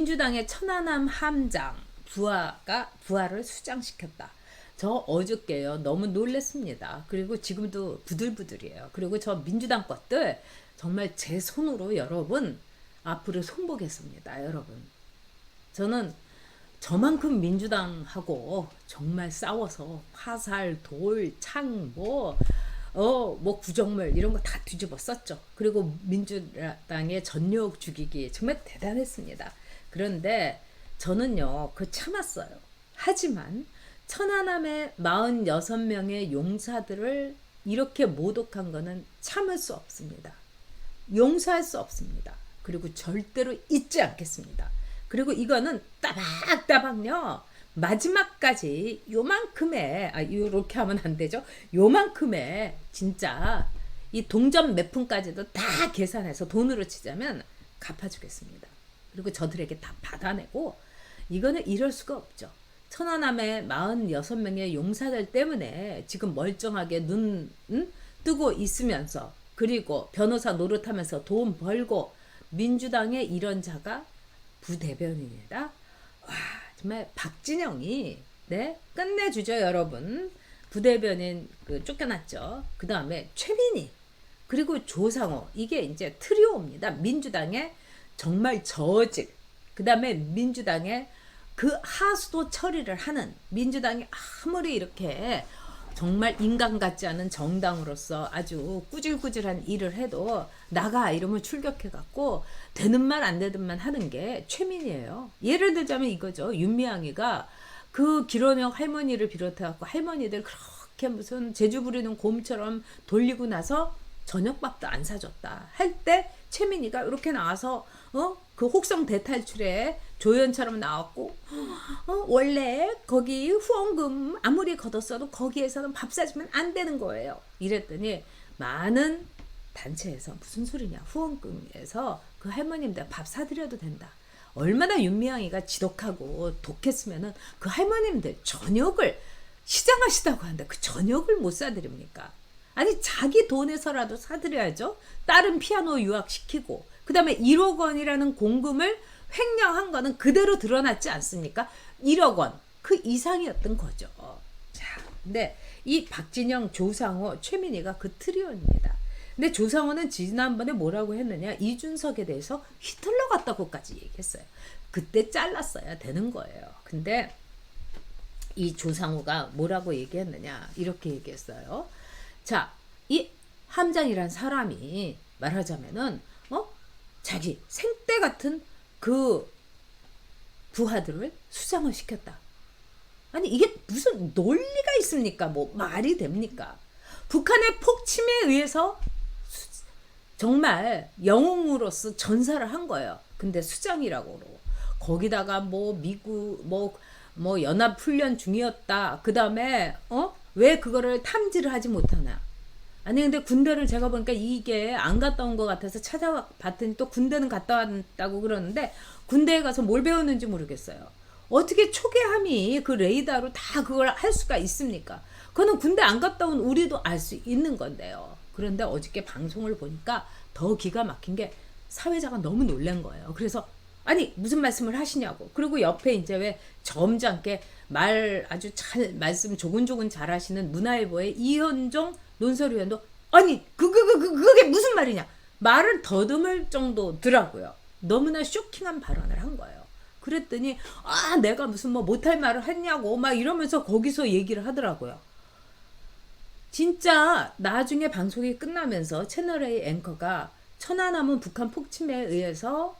민주당의 천안함 함장 부하를 수장시켰다. 저 어저께요 너무 놀랬습니다. 그리고 지금도 부들부들이에요. 그리고 저 민주당 것들 정말 제 손으로 여러분 앞으로 손보겠습니다. 여러분 저는 저만큼 민주당하고 정말 싸워서 화살, 돌, 창, 뭐 구정물 이런 거 다 뒤집어 썼죠. 그리고 민주당의 전력 죽이기 정말 대단했습니다. 그런데 저는요, 참았어요. 하지만 천안함의 46명의 용사들을 이렇게 모독한 거는 참을 수 없습니다. 용서할 수 없습니다. 그리고 절대로 잊지 않겠습니다. 그리고 이거는 따박따박요. 마지막까지 요만큼의 요렇게 하면 안 되죠. 요만큼의 진짜 이 동전 몇 푼까지도 다 계산해서 돈으로 치자면 갚아주겠습니다. 그리고 저들에게 다 받아내고 이거는 이럴 수가 없죠. 천안함의 46명의 용사들 때문에 지금 멀쩡하게 눈 뜨고 있으면서 그리고 변호사 노릇하면서 돈 벌고 민주당의 이런 자가 부대변인이다. 와 정말 박진영이 끝내주죠 여러분. 부대변인 쫓겨났죠. 그 다음에 최민희 그리고 조상호 이게 이제 트리오입니다. 민주당의 정말 저질 그 다음에 민주당의 하수도 처리를 하는 민주당이 아무리 이렇게 정말 인간 같지 않은 정당으로서 아주 꾸질꾸질한 일을 해도 나가 이러면 출격해갖고 되는 말 안 되는 말 하는 게 최민희예요. 예를 들자면 이거죠. 윤미향이가 기론영 할머니를 비롯해갖고 할머니들 그렇게 무슨 재주 부리는 곰처럼 돌리고 나서 저녁밥도 안 사줬다 할 때 최민희가 이렇게 나와서 혹성 대탈출에 조연처럼 나왔고 원래 거기 후원금 아무리 걷었어도 거기에서는 밥 사주면 안 되는 거예요. 이랬더니 많은 단체에서 무슨 소리냐 후원금에서 그 할머님들 밥 사드려도 된다. 얼마나 윤미향이가 지독하고 독했으면은 그 할머님들 저녁을 시장하시다고 하는데 그 저녁을 못 사드립니까? 아니 자기 돈에서라도 사드려야죠. 딸은 피아노 유학시키고 그 다음에 1억 원이라는 공금을 횡령한 거는 그대로 드러났지 않습니까? 1억 원 그 이상이었던 거죠. 자, 근데 이 박진영, 조상호, 최민희가 그 트리오입니다. 근데 조상호는 지난번에 뭐라고 했느냐 이준석에 대해서 히틀러 같다고까지 얘기했어요. 그때 잘랐어야 되는 거예요. 근데 이 조상호가 뭐라고 얘기했느냐 이렇게 얘기했어요. 자, 이 함장이란 사람이 말하자면은 자기 생때 같은 부하들을 수장을 시켰다. 아니 이게 무슨 논리가 있습니까? 뭐 말이 됩니까? 북한의 폭침에 의해서 정말 영웅으로서 전사를 한 거예요. 근데 수장이라고 거기다가 미국 연합훈련 중이었다. 그 다음에 왜 그거를 탐지를 하지 못하나? 아니 근데 군대를 제가 보니까 이게 안 갔다 온 것 같아서 찾아봤더니 또 군대는 갔다 왔다고 그러는데 군대에 가서 뭘 배웠는지 모르겠어요. 어떻게 초계함이 그 레이더로 다 그걸 할 수가 있습니까? 그거는 군대 안 갔다 온 우리도 알 수 있는 건데요. 그런데 어저께 방송을 보니까 더 기가 막힌 게 사회자가 너무 놀란 거예요. 그래서 아니 무슨 말씀을 하시냐고. 그리고 옆에 이제 왜 점잖게 아주 잘 말씀 조근조근 잘 하시는 문화일보의 이현종 논설위원도 아니 그게 무슨 말이냐 말을 더듬을 정도더라고요. 너무나 쇼킹한 발언을 한 거예요. 그랬더니 내가 무슨 못할 말을 했냐고 막 이러면서 거기서 얘기를 하더라고요. 진짜 나중에 방송이 끝나면서 채널A 앵커가 천안함은 북한 폭침에 의해서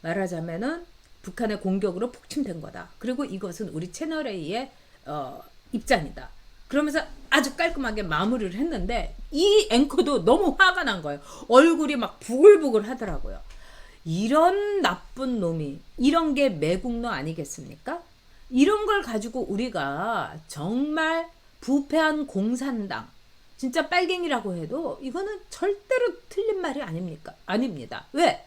말하자면은 북한의 공격으로 폭침된 거다. 그리고 이것은 우리 채널A의 입장이다. 그러면서 아주 깔끔하게 마무리를 했는데 이 앵커도 너무 화가 난 거예요. 얼굴이 막 부글부글 하더라고요. 이런 나쁜 놈이 이런 게 매국노 아니겠습니까? 이런 걸 가지고 우리가 정말 부패한 공산당 진짜 빨갱이라고 해도 이거는 절대로 틀린 말이 아닙니다. 왜?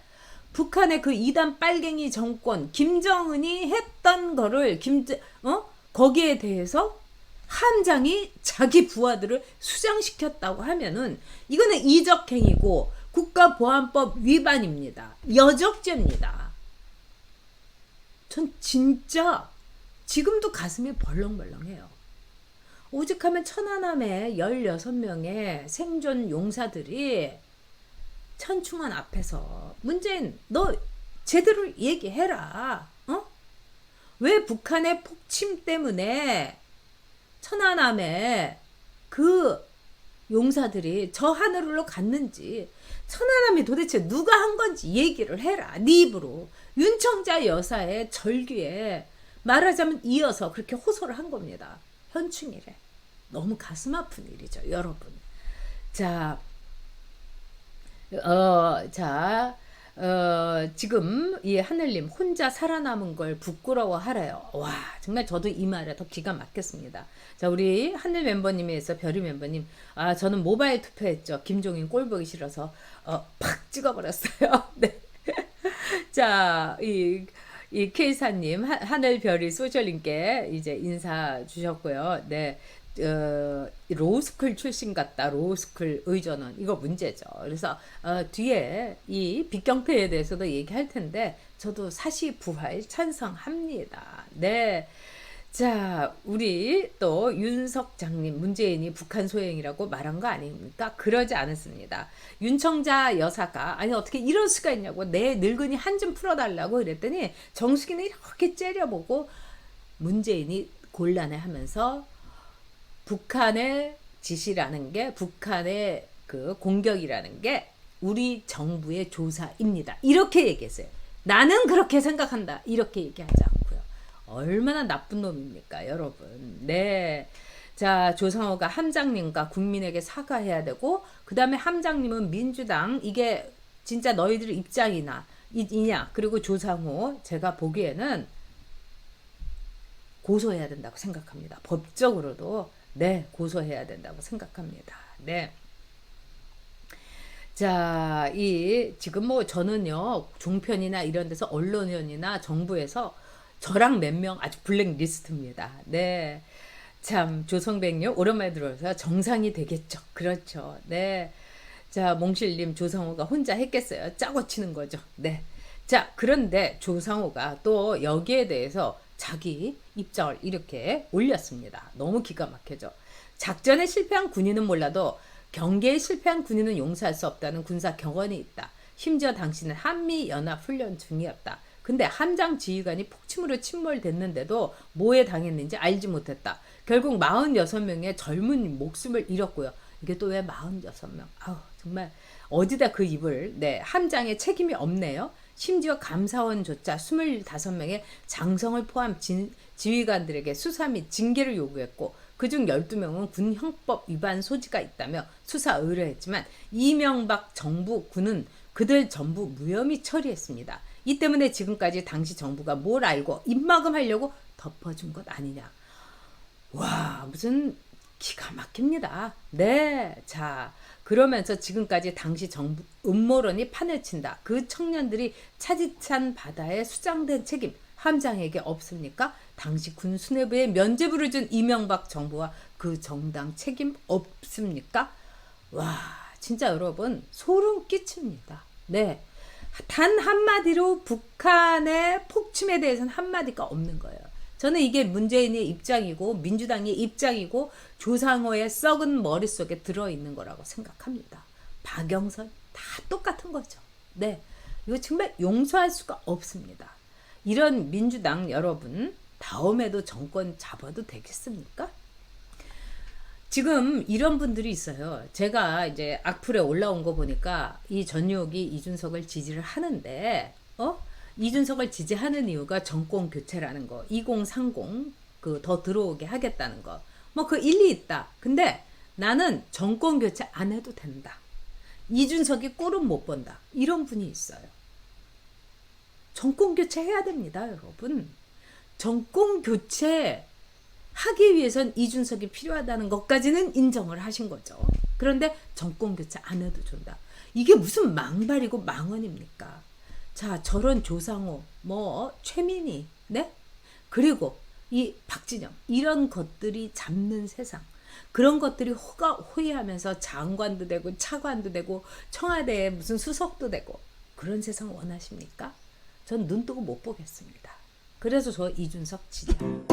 북한의 그 2단 빨갱이 정권 김정은이 했던 거를 거기에 대해서 함장이 자기 부하들을 수장시켰다고 하면은 이거는 이적행위고 국가보안법 위반입니다. 여적죄입니다. 전 진짜 지금도 가슴이 벌렁벌렁해요. 오죽하면 천안함의 16명의 생존 용사들이 천충원 앞에서 문재인 너 제대로 얘기해라. 어? 왜 북한의 폭침 때문에 천안함에 그 용사들이 저 하늘로 갔는지 천안함이 도대체 누가 한 건지 얘기를 해라. 네 입으로. 윤청자 여사의 절규에 말하자면 이어서 그렇게 호소를 한 겁니다. 현충일에. 너무 가슴 아픈 일이죠, 여러분. 자, 지금 이 하늘님 혼자 살아남은 걸 부끄러워하래요. 와, 정말 저도 이 말에 더 기가 막혔습니다. 자, 우리 하늘 멤버님에서 별이 멤버님, 아, 저는 모바일 투표했죠. 김종인 꼴 보기 싫어서 팍 찍어버렸어요. 네. 자, 이 K사님, 하늘별이 소셜님께 이제 인사 주셨고요. 네. 로스쿨 출신 같다. 로스쿨 의전원. 이거 문제죠. 그래서 뒤에 이 빛경패에 대해서도 얘기할 텐데 저도 사시부활 찬성합니다. 네. 자, 우리 또 윤석장님, 문재인이 북한 소행이라고 말한 거 아닙니까? 그러지 않았습니다. 윤청자 여사가 아니 어떻게 이럴 수가 있냐고 내 늙은이 한 좀 풀어달라고 그랬더니 정수기는 이렇게 째려보고 문재인이 곤란해하면서 북한의 지시라는 게 북한의 그 공격이라는 게 우리 정부의 조사입니다. 이렇게 얘기했어요. 나는 그렇게 생각한다. 이렇게 얘기하지 않고요. 얼마나 나쁜 놈입니까, 여러분. 네. 자, 조상호가 함장님과 국민에게 사과해야 되고 그 다음에 함장님은 민주당 이게 진짜 너희들 입장이냐 그리고 조상호 제가 보기에는 고소해야 된다고 생각합니다. 법적으로도 네, 고소해야 된다고 생각합니다. 네. 자, 지금 뭐 저는요, 종편이나 이런 데서 언론위원이나 정부에서 저랑 몇 명 아주 블랙리스트입니다. 네. 참, 조성백님, 오랜만에 들어서 정상이 되겠죠. 그렇죠. 네. 자, 몽실님, 조상호가 혼자 했겠어요. 짜고 치는 거죠. 네. 자, 그런데 조상호가 또 여기에 대해서 자기 입장을 이렇게 올렸습니다. 너무 기가 막혀져. 작전에 실패한 군인은 몰라도 경계에 실패한 군인은 용서할 수 없다는 군사 격언이 있다. 심지어 당신은 한미연합훈련 중이었다. 근데 함장 지휘관이 폭침으로 침몰됐는데도 뭐에 당했는지 알지 못했다. 결국 46명의 젊은 목숨을 잃었고요. 이게 또 왜 46명? 아우 정말 어디다 그 입을 네 함장의 책임이 없네요. 심지어 감사원조차 25명의 장성을 포함 지휘관들에게 수사 및 징계를 요구했고 그중 12명은 군 형법 위반 소지가 있다며 수사 의뢰했지만 이명박 정부 군은 그들 전부 무혐의 처리했습니다. 이 때문에 지금까지 당시 정부가 뭘 알고 입막음하려고 덮어준 것 아니냐. 와 무슨 기가 막힙니다. 네, 자 그러면서 지금까지 당시 정부 음모론이 판을 친다. 그 청년들이 차디찬 바다에 수장된 책임 함장에게 없습니까? 당시 군 수뇌부에 면죄부를 준 이명박 정부와 그 정당 책임 없습니까? 와 진짜 여러분 소름 끼칩니다. 네, 단 한마디로 북한의 폭침에 대해서는 한마디가 없는 거예요. 저는 이게 문재인의 입장이고 민주당의 입장이고 조상호의 썩은 머릿속에 들어있는 거라고 생각합니다. 박영선 다 똑같은 거죠. 네, 이거 정말 용서할 수가 없습니다. 이런 민주당 여러분 다음에도 정권 잡아도 되겠습니까? 지금 이런 분들이 있어요. 제가 이제 악플에 올라온 거 보니까 이 전유옥이 이준석을 지지를 하는데 이준석을 지지하는 이유가 정권 교체라는 거, 2030 그 더 들어오게 하겠다는 거. 뭐 그 일리 있다. 근데 나는 정권 교체 안 해도 된다. 이준석이 꿀은 못 본다. 이런 분이 있어요. 정권 교체 해야 됩니다, 여러분. 정권 교체 하기 위해선 이준석이 필요하다는 것까지는 인정을 하신 거죠. 그런데 정권 교체 안 해도 된다. 이게 무슨 망발이고 망언입니까? 자, 저런 조상호, 최민희, 네? 그리고 이 박진영, 이런 것들이 잡는 세상. 그런 것들이 호의하면서 장관도 되고 차관도 되고 청와대에 무슨 수석도 되고 그런 세상 원하십니까? 전 눈 뜨고 못 보겠습니다. 그래서 저 이준석 지지합니다.